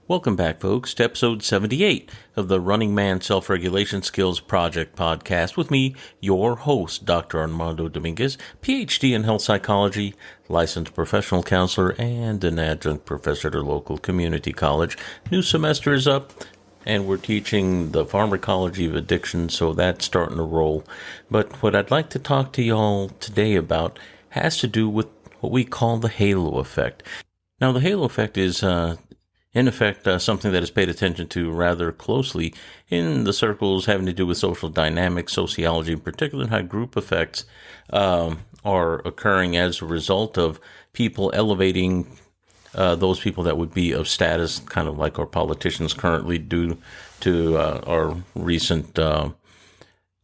Welcome back, folks, to episode 78 of the Running Man Self-Regulation Skills Project podcast with me, your host, Dr. Armando Dominguez, PhD in health psychology, licensed professional counselor, and an adjunct professor at a local community college. New semester is up, and we're teaching the pharmacology of addiction, so that's starting to roll. But what I'd like to talk to y'all today about has to do with what we call the halo effect. Now, the halo effect is in effect, something that is paid attention to rather closely in the circles having to do with social dynamics, sociology in particular, and how group effects are occurring as a result of people elevating those people that would be of status, kind of like our politicians currently do to our recent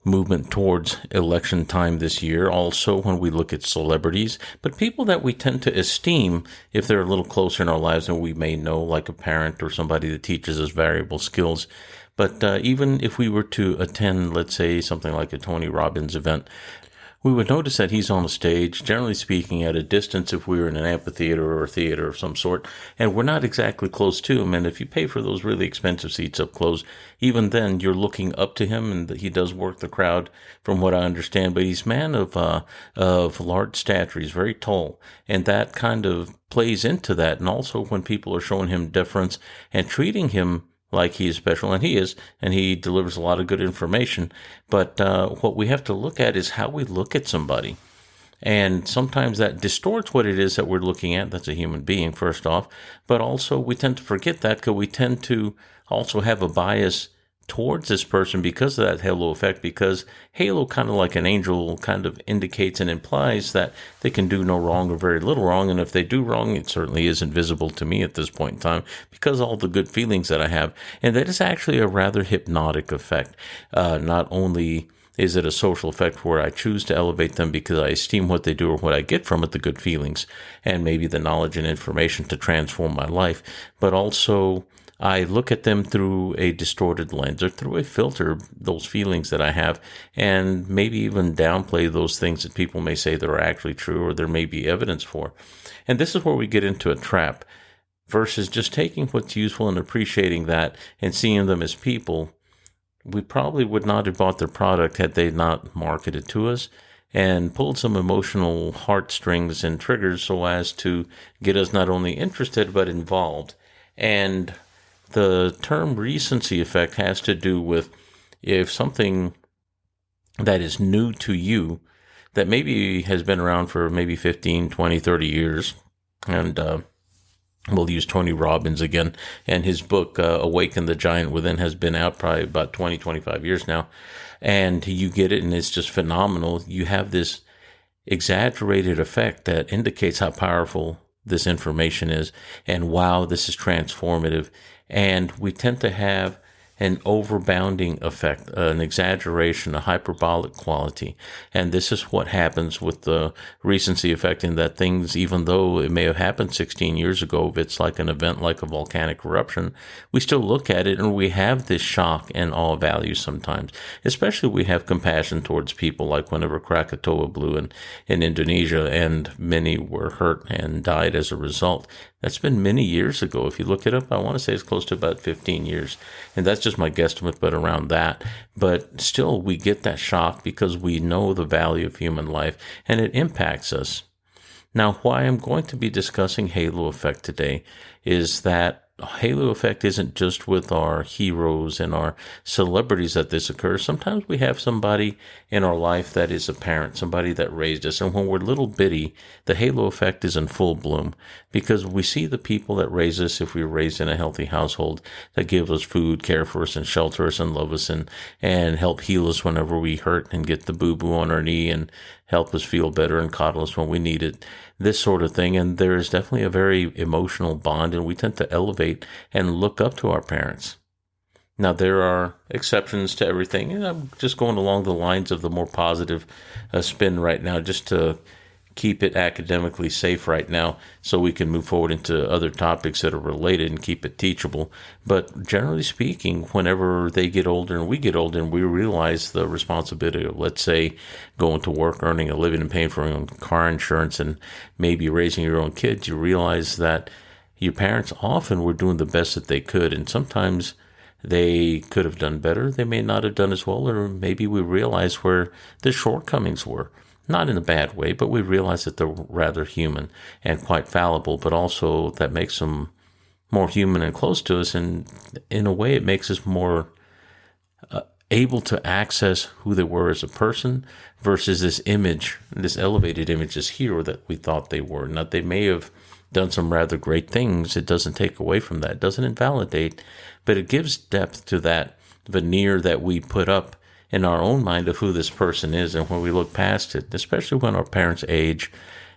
movement towards election time this year. Also, when we look at celebrities, but people that we tend to esteem if they're a little closer in our lives than we may know, like a parent or somebody that teaches us valuable skills. But even if we were to attend, let's say, something like a Tony Robbins event, we would notice that he's on a stage, generally speaking, at a distance if we were in an amphitheater or a theater of some sort, and we're not exactly close to him. And if you pay for those really expensive seats up close, even then you're looking up to him, and he does work the crowd, from what I understand. But he's a man of large stature. He's very tall, and that kind of plays into that. And also when people are showing him deference and treating him like he is special, and he is, and he delivers a lot of good information. But what we have to look at is how we look at somebody. And sometimes that distorts what it is that we're looking at. That's a human being, first off. But also we tend to forget that because we tend to also have a bias towards this person because of that halo effect, because halo, kind of like an angel, kind of indicates and implies that they can do no wrong or very little wrong. And if they do wrong, it certainly isn't visible to me at this point in time because of all the good feelings that I have. And that is actually a rather hypnotic effect. Not only is it a social effect where I choose to elevate them because I esteem what they do or what I get from it, the good feelings, and maybe the knowledge and information to transform my life, but also I look at them through a distorted lens or through a filter, those feelings that I have, and maybe even downplay those things that people may say that are actually true or there may be evidence for. And this is where we get into a trap versus just taking what's useful and appreciating that and seeing them as people. We probably would not have bought their product had they not marketed to us and pulled some emotional heartstrings and triggers so as to get us not only interested but involved. And the term recency effect has to do with if something that is new to you that maybe has been around for maybe 15, 20, 30 years, and we'll use Tony Robbins again, and his book, Awaken the Giant Within, has been out probably about 20, 25 years now, and you get it and it's just phenomenal. You have this exaggerated effect that indicates how powerful this information is, and wow, this is transformative. And we tend to have an overbounding effect, an exaggeration, a hyperbolic quality. And this is what happens with the recency effect, in that things, even though it may have happened 16 years ago, if it's like an event like a volcanic eruption, we still look at it and we have this shock and awe value sometimes. Especially we have compassion towards people, like whenever Krakatoa blew in Indonesia and many were hurt and died as a result. That's been many years ago. If you look it up, I want to say it's close to about 15 years. And that's just my guesstimate, but around that. But still, we get that shock because we know the value of human life and it impacts us. Now, why I'm going to be discussing halo effect today is that halo effect isn't just with our heroes and our celebrities that this occurs. Sometimes we have somebody in our life that is a parent, somebody that raised us. And when we're little bitty, the halo effect is in full bloom because we see the people that raise us, if we were raised in a healthy household, that give us food, care for us, and shelter us, and love us, and help heal us whenever we hurt, and get the boo-boo on our knee, and help us feel better, and coddle us when we need it, this sort of thing. And there is definitely a very emotional bond, and we tend to elevate and look up to our parents. Now, there are exceptions to everything, and I'm just going along the lines of the more positive spin right now, just to keep it academically safe right now so we can move forward into other topics that are related and keep it teachable. But generally speaking, whenever they get older and we get older and we realize the responsibility of, let's say, going to work, earning a living and paying for your own car insurance and maybe raising your own kids, you realize that your parents often were doing the best that they could, and sometimes they could have done better. They may not have done as well, or maybe we realize where the shortcomings were. Not in a bad way, but we realize that they're rather human and quite fallible, but also that makes them more human and close to us. And in a way, it makes us more able to access who they were as a person versus this image, this elevated image, this hero that we thought they were. Now, they may have done some rather great things. It doesn't take away from that. It doesn't invalidate, but it gives depth to that veneer that we put up in our own mind of who this person is. And when we look past it, especially when our parents age,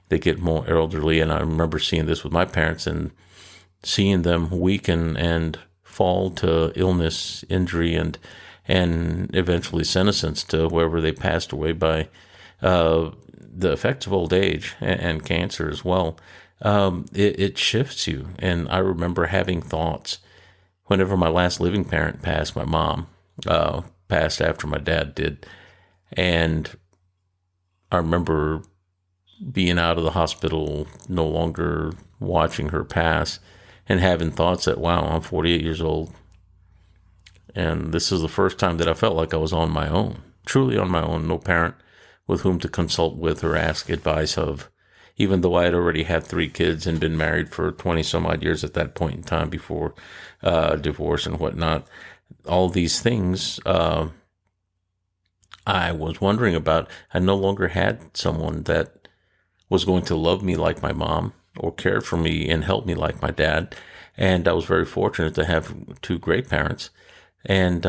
they get more elderly. And I remember seeing this with my parents and seeing them weaken and fall to illness, injury, and eventually senescence to wherever they passed away by the effects of old age and cancer as well. It shifts you. And I remember having thoughts whenever my last living parent passed, my mom passed after my dad did. And I remember being out of the hospital, no longer watching her pass, and having thoughts that, wow, I'm 48 years old. And this is the first time that I felt like I was on my own, truly on my own, no parent with whom to consult with or ask advice of, even though I had already had 3 kids and been married for 20 some odd years at that point in time before divorce and whatnot. All these things I was wondering about. I no longer had someone that was going to love me like my mom or cared for me and help me like my dad. And I was very fortunate to have 2 great parents. And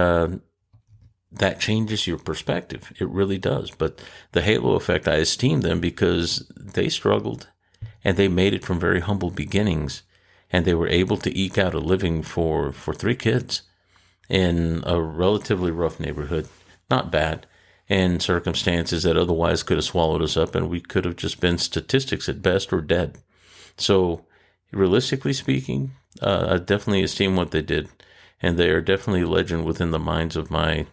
that changes your perspective. It really does. But the halo effect, I esteem them because they struggled and they made it from very humble beginnings. And they were able to eke out a living for 3 kids in a relatively rough neighborhood. Not bad. And circumstances that otherwise could have swallowed us up, and we could have just been statistics at best or dead. So realistically speaking, I definitely esteem what they did. And they are definitely a legend within the minds of my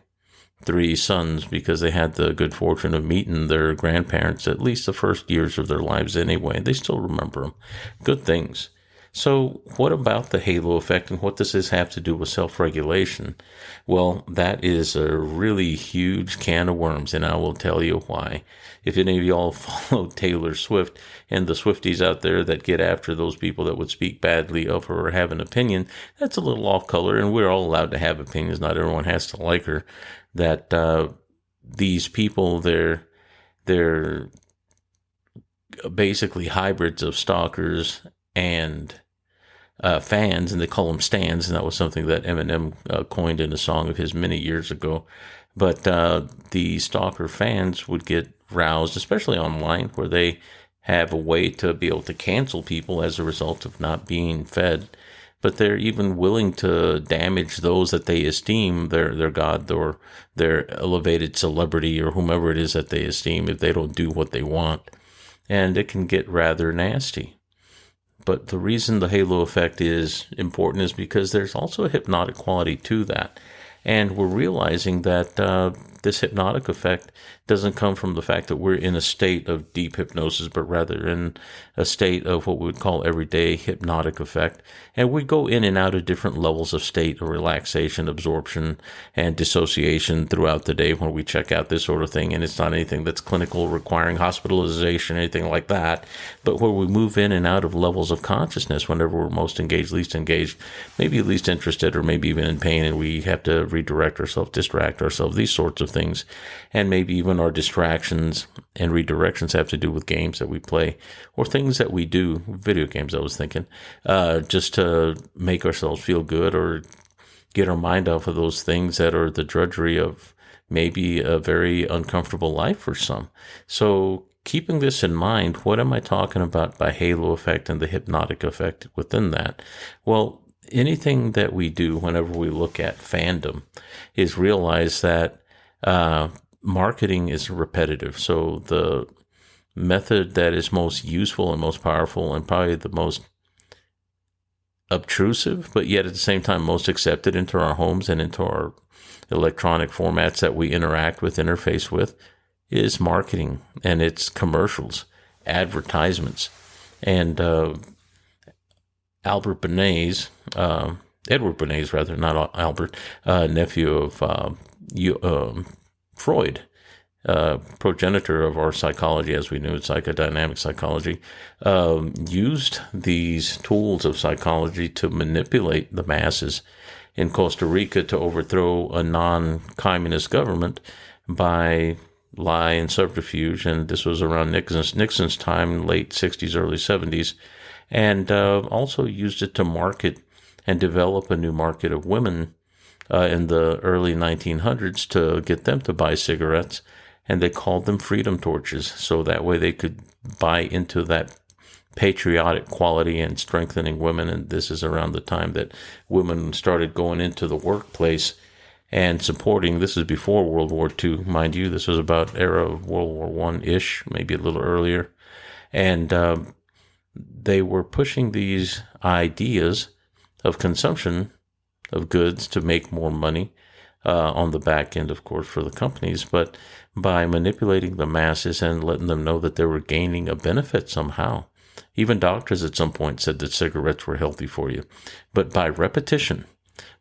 3 sons because they had the good fortune of meeting their grandparents at least the first years of their lives anyway. They still remember them. Good things. So what about the halo effect, and what does this have to do with self-regulation? Well, that is a really huge can of worms, and I will tell you why. If any of y'all follow Taylor Swift and the Swifties out there that get after those people that would speak badly of her or have an opinion, that's a little off color, and we're all allowed to have opinions. Not everyone has to like her. That these people, they're basically hybrids of stalkers and fans, and they call them stans, and that was something that Eminem coined in a song of his many years ago. But the stalker fans would get roused, especially online, where they have a way to be able to cancel people as a result of not being fed. But they're even willing to damage those that they esteem, their god or their elevated celebrity or whomever it is that they esteem, if they don't do what they want. And it can get rather nasty. But the reason the halo effect is important is because there's also a hypnotic quality to that. And we're realizing that this hypnotic effect doesn't come from the fact that we're in a state of deep hypnosis, but rather in a state of what we would call everyday hypnotic effect. And we go in and out of different levels of state of relaxation, absorption, and dissociation throughout the day when we check out this sort of thing. And it's not anything that's clinical, requiring hospitalization, anything like that, but where we move in and out of levels of consciousness whenever we're most engaged, least engaged, maybe least interested, or maybe even in pain, and we have to redirect ourselves, distract ourselves, these sorts of things. And maybe even our distractions and redirections have to do with games that we play or things that we do, video games I was thinking, just to make ourselves feel good or get our mind off of those things that are the drudgery of maybe a very uncomfortable life for some. So keeping this in mind, what am I talking about by halo effect and the hypnotic effect within that? Well, anything that we do whenever we look at fandom is realize that marketing is repetitive. So the method that is most useful and most powerful and probably the most obtrusive, but yet at the same time most accepted into our homes and into our electronic formats that we interact with, interface with, is marketing, and it's commercials, advertisements. And Edward Bernays, rather, not Albert, nephew of Freud, progenitor of our psychology as we knew it, psychodynamic psychology, used these tools of psychology to manipulate the masses in Costa Rica to overthrow a non-communist government by lie and subterfuge. And this was around Nixon's time, late 60s, early 70s, and also used it to market and develop a new market of women in the early 1900s to get them to buy cigarettes. And they called them freedom torches, so that way they could buy into that patriotic quality and strengthening women. And this is around the time that women started going into the workplace and supporting. This is before World War II, mind you. This was about era of World War I-ish, maybe a little earlier. And they were pushing these ideas of consumption of goods to make more money on the back end, of course, for the companies, but by manipulating the masses and letting them know that they were gaining a benefit somehow. Even doctors at some point said that cigarettes were healthy for you, but by repetition,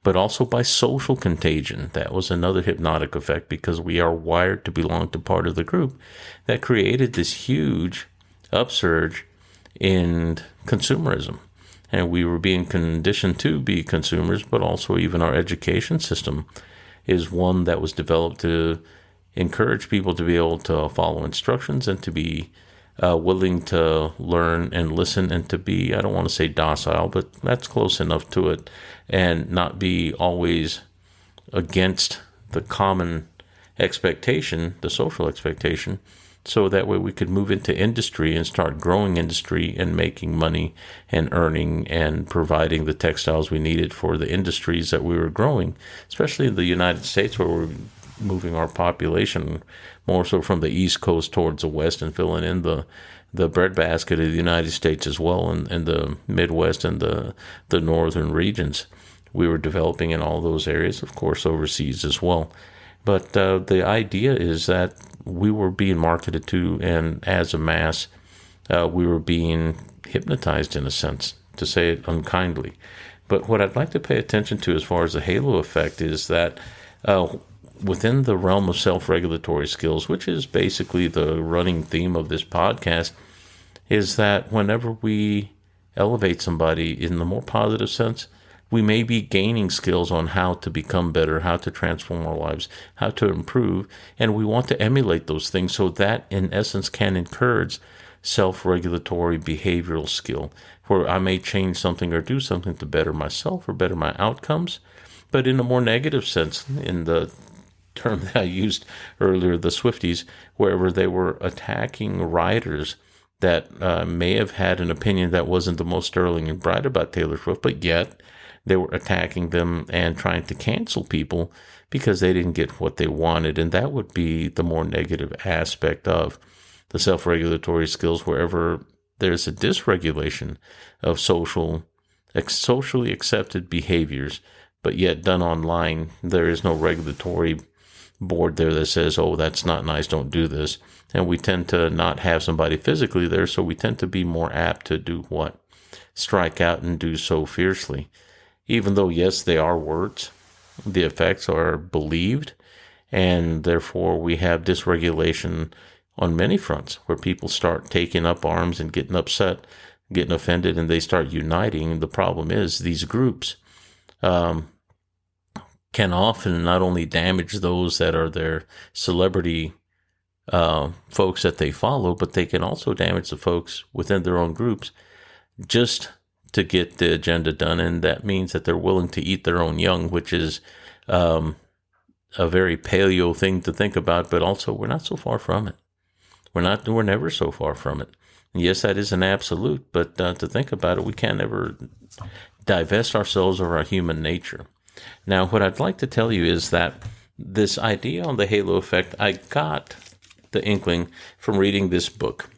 but also by social contagion. That was another hypnotic effect, because we are wired to belong to part of the group that created this huge upsurge in consumerism. And we were being conditioned to be consumers, but also even our education system is one that was developed to encourage people to be able to follow instructions and to be willing to learn and listen and to be, I don't want to say docile, but that's close enough to it, and not be always against the common expectation, the social expectation, so that way we could move into industry and start growing industry and making money and earning and providing the textiles we needed for the industries that we were growing, especially in the United States, where we're moving our population more so from the East Coast towards the West and filling in the breadbasket of the United States as well, and the Midwest and the northern regions. We were developing in all those areas, of course, overseas as well. But the idea is that we were being marketed to, and as a mass, we were being hypnotized in a sense, to say it unkindly. But what I'd like to pay attention to as far as the halo effect is that within the realm of self-regulatory skills, which is basically the running theme of this podcast, is that whenever we elevate somebody in the more positive sense, we may be gaining skills on how to become better, how to transform our lives, how to improve, and we want to emulate those things, so that in essence can encourage self-regulatory behavioral skill, where I may change something or do something to better myself or better my outcomes, but in a more negative sense, in the term that I used earlier, the Swifties, wherever they were attacking writers that may have had an opinion that wasn't the most sterling and bright about Taylor Swift, but yet they were attacking them and trying to cancel people because they didn't get what they wanted. And that would be the more negative aspect of the self-regulatory skills, wherever there's a dysregulation of socially accepted behaviors, but yet done online. There is no regulatory board there that says, oh, that's not nice, don't do this. And we tend to not have somebody physically there, so we tend to be more apt to do what? Strike out and do so fiercely. Even though, yes, they are words, the effects are believed, and therefore we have dysregulation on many fronts, where people start taking up arms and getting upset, getting offended, and they start uniting. The problem is these groups can often not only damage those that are their celebrity folks that they follow, but they can also damage the folks within their own groups just to get the agenda done. And that means that they're willing to eat their own young, which is a very paleo thing to think about, but also we're not so far from it. We're never so far from it. And yes, that is an absolute, but to think about it, we can't ever divest ourselves of our human nature. Now, what I'd like to tell you is that this idea on the halo effect, I got the inkling from reading this book.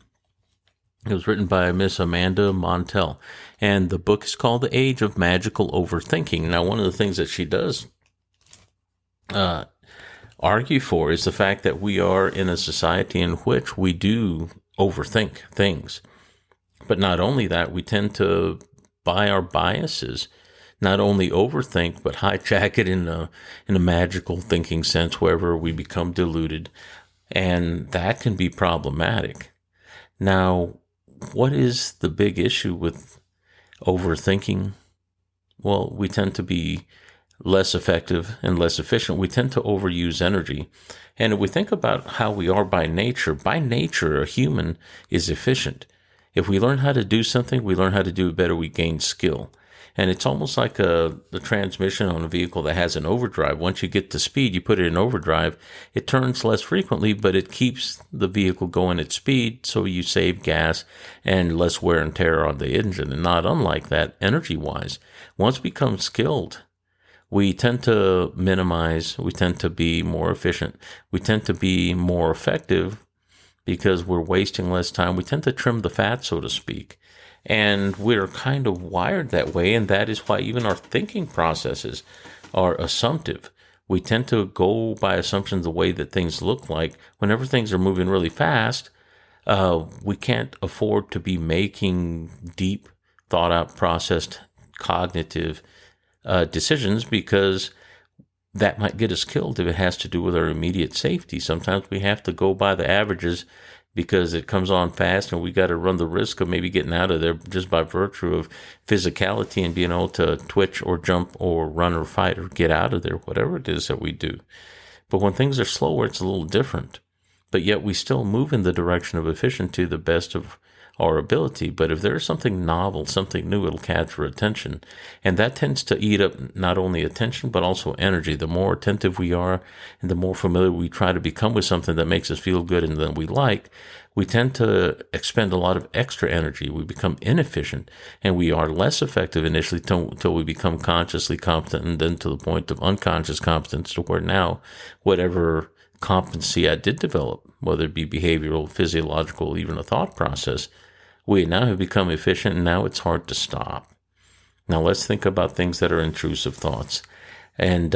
It was written by Miss Amanda Montell, and the book is called The Age of Magical Overthinking. Now, one of the things that she does argue for is the fact that we are in a society in which we do overthink things. But not only that, we tend to by our biases, not only overthink, but hijack it in a magical thinking sense, wherever we become deluded. And that can be problematic. Now, what is the big issue with overthinking? Well, we tend to be less effective and less efficient. We tend to overuse energy. And if we think about how we are by nature, a human is efficient. If we learn how to do something, we learn how to do it better, we gain skill. And it's almost like the transmission on a vehicle that has an overdrive. Once you get to speed, you put it in overdrive. It turns less frequently, but it keeps the vehicle going at speed, so you save gas and less wear and tear on the engine. And not unlike that, energy-wise, once we become skilled, we tend to minimize, we tend to be more efficient, we tend to be more effective because we're wasting less time. We tend to trim the fat, so to speak. And we're kind of wired that way, and that is why even our thinking processes are assumptive. We tend to go by assumptions the way that things look like. Whenever things are moving really fast, we can't afford to be making deep, thought-out, processed, cognitive decisions, because that might get us killed if it has to do with our immediate safety. Sometimes we have to go by the averages because it comes on fast, and we got to run the risk of maybe getting out of there just by virtue of physicality and being able to twitch or jump or run or fight or get out of there, whatever it is that we do. But when things are slower, it's a little different. But yet we still move in the direction of efficiency to the best of our ability. But if there's something novel, something new, it'll capture attention. And that tends to eat up not only attention, but also energy. The more attentive we are and the more familiar we try to become with something that makes us feel good and that we like, we tend to expend a lot of extra energy. We become inefficient, and we are less effective initially until we become consciously competent, and then to the point of unconscious competence, to where now whatever competency I did develop, whether it be behavioral, physiological, even a thought process, we now have become efficient, and now it's hard to stop. Now let's think about things that are intrusive thoughts. And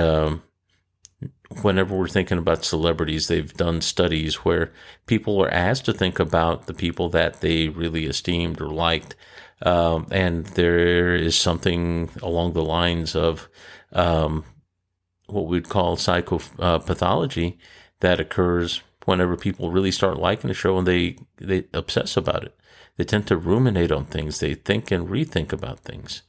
whenever we're thinking about celebrities, they've done studies where people are asked to think about the people that they really esteemed or liked. And there is something along the lines of what we'd call psychopathology that occurs whenever people really start liking a show and they obsess about it. They tend to ruminate on things. They think and rethink about things.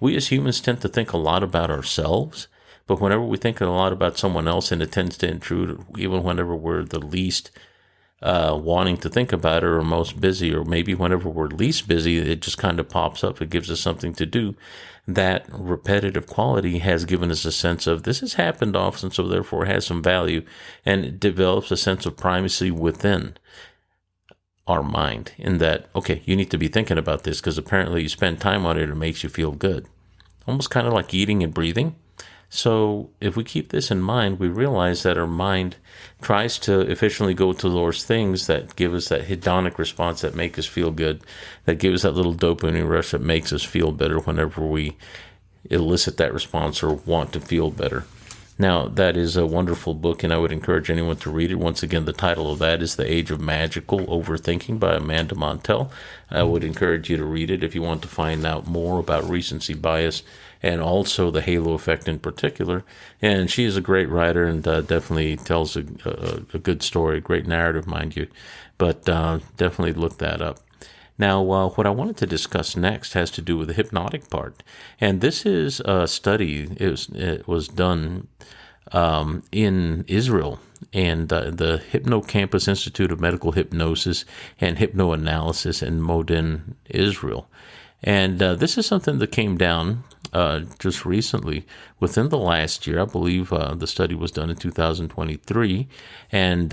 We as humans tend to think a lot about ourselves, but whenever we think a lot about someone else, and it tends to intrude, even whenever we're the least wanting to think about it or most busy, or maybe whenever we're least busy, it just kind of pops up. It gives us something to do. That repetitive quality has given us a sense of this has happened often, so therefore it has some value, and it develops a sense of primacy within our mind, in that, okay, you need to be thinking about this because apparently you spend time on it and it makes you feel good. Almost kind of like eating and breathing. So if we keep this in mind, we realize that our mind tries to efficiently go to those things that give us that hedonic response that make us feel good, that give us that little dopamine rush that makes us feel better whenever we elicit that response or want to feel better. Now, that is a wonderful book, and I would encourage anyone to read it. Once again, the title of that is The Age of Magical Overthinking by Amanda Montell. I would encourage you to read it if you want to find out more about recency bias and also the halo effect in particular. And she is a great writer and definitely tells a good story, a great narrative, mind you. But definitely look that up. Now, what I wanted to discuss next has to do with the hypnotic part. And this is a study. It was done in Israel, and the Hippocampus Institute of Medical Hypnosis and Hypnoanalysis in Modin, Israel. And this is something that came down just recently, within the last year. I believe the study was done in 2023. And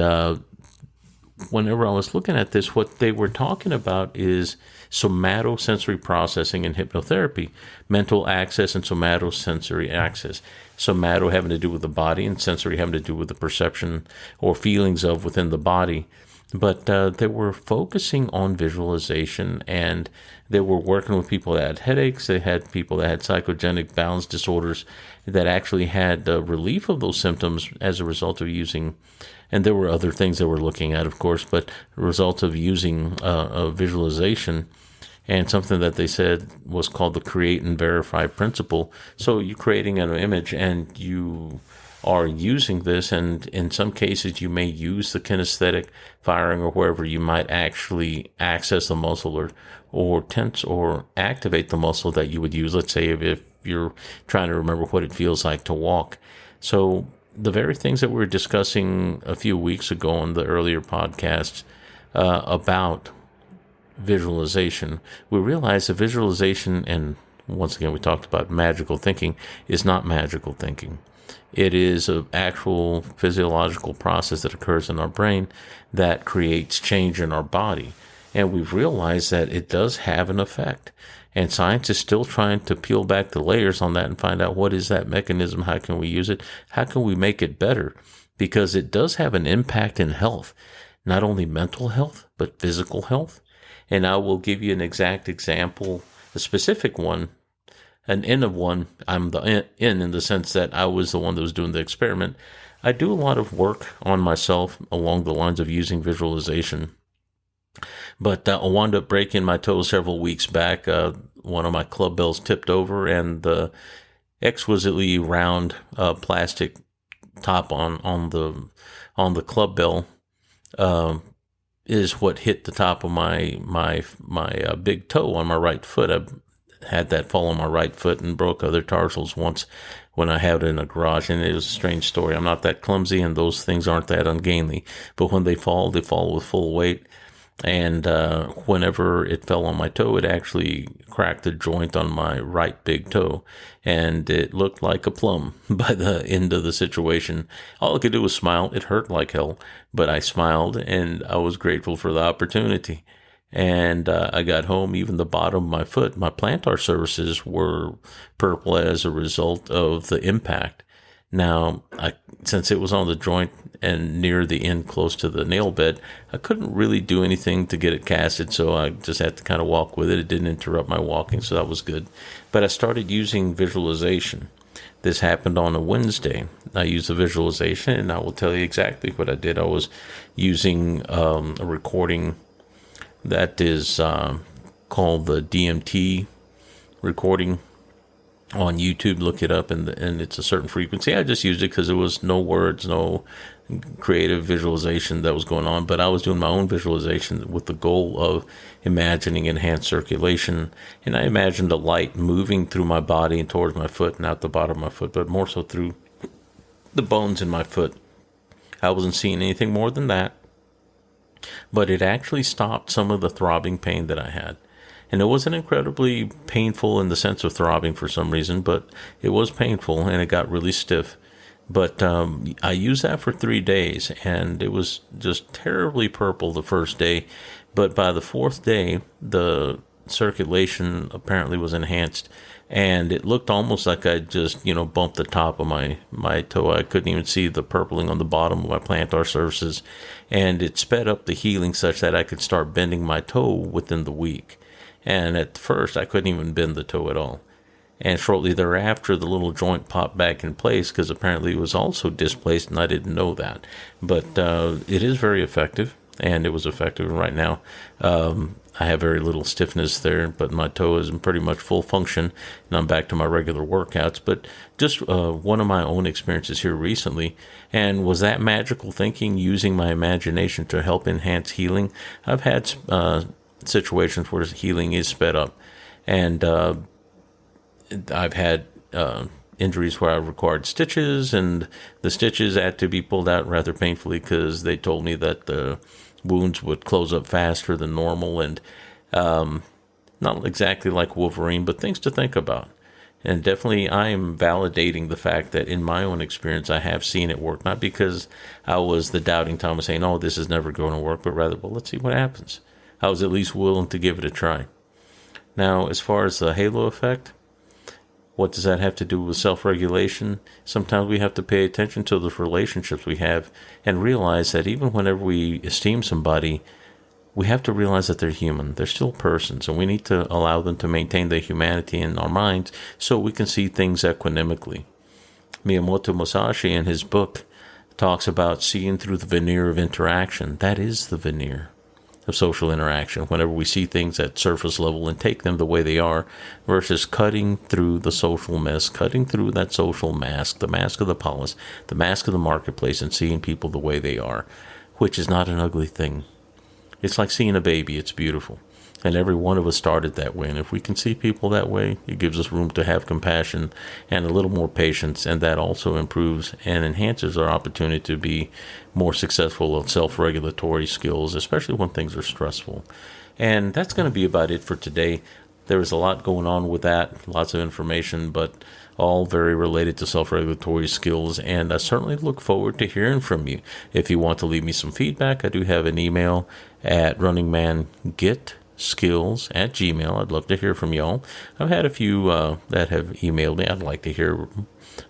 whenever I was looking at this, what they were talking about is somatosensory processing in hypnotherapy, mental access and somatosensory access. Somato having to do with the body, and sensory having to do with the perception or feelings of within the body. But they were focusing on visualization, and they were working with people that had headaches. They had people that had psychogenic balance disorders that actually had relief of those symptoms as a result of using, and there were other things they were looking at, of course, but a result of using visualization. and something that they said was called the create and verify principle. So you're creating an image and you are using this, and in some cases you may use the kinesthetic firing or wherever you might actually access the muscle or tense or activate the muscle that you would use. Let's say if you're trying to remember what it feels like to walk. So the very things that we were discussing a few weeks ago on the earlier podcasts about visualization, we realized that visualization, and once again we talked about magical thinking, is not magical thinking. It is an actual physiological process that occurs in our brain that creates change in our body. And we've realized that it does have an effect. And science is still trying to peel back the layers on that and find out what is that mechanism, how can we use it, how can we make it better? Because it does have an impact in health, not only mental health, but physical health. And I will give you an exact example, a specific one, an N of one. I'm the N in the sense that I was the one that was doing the experiment. I do a lot of work on myself along the lines of using visualization. But I wound up breaking my toe several weeks back. One of my club bells tipped over, and the exquisitely round plastic top on the club bell is what hit the top of my big toe on my right foot. I had that fall on my right foot and broke other tarsals once when I had it in a garage, and it was a strange story. I'm not that clumsy, and those things aren't that ungainly. But when they fall with full weight. And whenever it fell on my toe, it actually cracked the joint on my right big toe, and it looked like a plum by the end of the situation. All I could do was smile. It hurt like hell, but I smiled, and I was grateful for the opportunity. And I got home, even the bottom of my foot, my plantar surfaces were purple as a result of the impact. Now, since it was on the joint and near the end close to the nail bed, I couldn't really do anything to get it casted, so I just had to kind of walk with it. It didn't interrupt my walking, so that was good. But I started using visualization. This happened on a Wednesday. I used the visualization, and I will tell you exactly what I did. I was using a recording that is called the DMT recording on YouTube. Look it up, and it's a certain frequency. I just used it because there was no words, no creative visualization that was going on, but I was doing my own visualization with the goal of imagining enhanced circulation. And I imagined a light moving through my body and towards my foot and out the bottom of my foot, but more so through the bones in my foot. I wasn't seeing anything more than that, but it actually stopped some of the throbbing pain that I had. And it wasn't incredibly painful in the sense of throbbing for some reason, but it was painful, and it got really stiff. But I used that for 3 days, and it was just terribly purple the first day. But by the fourth day, the circulation apparently was enhanced, and it looked almost like I just, bumped the top of my toe. I couldn't even see the purpling on the bottom of my plantar surfaces, and it sped up the healing such that I could start bending my toe within the week. And at first, I couldn't even bend the toe at all. And shortly thereafter, the little joint popped back in place because apparently it was also displaced, and I didn't know that. But it is very effective, and it was effective. And right now, I have very little stiffness there, but my toe is in pretty much full function, and I'm back to my regular workouts. But just one of my own experiences here recently, and was that magical thinking, using my imagination to help enhance healing. I've had situations where healing is sped up, and I've had injuries where I required stitches, and the stitches had to be pulled out rather painfully because they told me that the wounds would close up faster than normal, and not exactly like Wolverine, but things to think about. And definitely I am validating the fact that in my own experience I have seen it work, not because I was the doubting Thomas saying, oh, this is never going to work, but rather, well, let's see what happens. I was at least willing to give it a try. Now, as far as the halo effect, what does that have to do with self-regulation? Sometimes we have to pay attention to the relationships we have and realize that even whenever we esteem somebody, we have to realize that they're human. They're still persons, and we need to allow them to maintain their humanity in our minds so we can see things equanimically. Miyamoto Musashi, in his book, talks about seeing through the veneer of interaction. That is the veneer. of social interaction, whenever we see things at surface level and take them the way they are, versus cutting through the social mess, cutting through that social mask, the mask of the polis, the mask of the marketplace, and seeing people the way they are, which is not an ugly thing. It's like seeing a baby. It's beautiful. And every one of us started that way. And if we can see people that way, it gives us room to have compassion and a little more patience. And that also improves and enhances our opportunity to be more successful at self-regulatory skills, especially when things are stressful. And that's going to be about it for today. There was a lot going on with that, lots of information, but all very related to self-regulatory skills, and I certainly look forward to hearing from you. If you want to leave me some feedback, I do have an email at runningmangetskills@gmail.com. I'd love to hear from y'all. I've had a few that have emailed me. I'd like to hear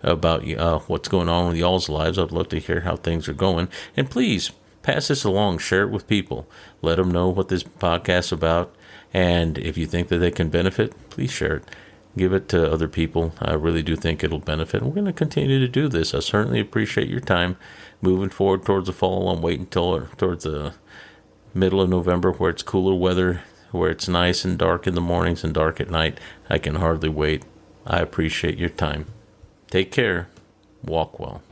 about what's going on with y'all's lives. I'd love to hear how things are going. And please, pass this along. Share it with people. Let them know what this podcast is about. And if you think that they can benefit, please share it. Give it to other people. I really do think it'll benefit. And we're going to continue to do this. I certainly appreciate your time. Moving forward towards the fall, I'm waiting towards the middle of November where it's cooler weather, where it's nice and dark in the mornings and dark at night. I can hardly wait. I appreciate your time. Take care. Walk well.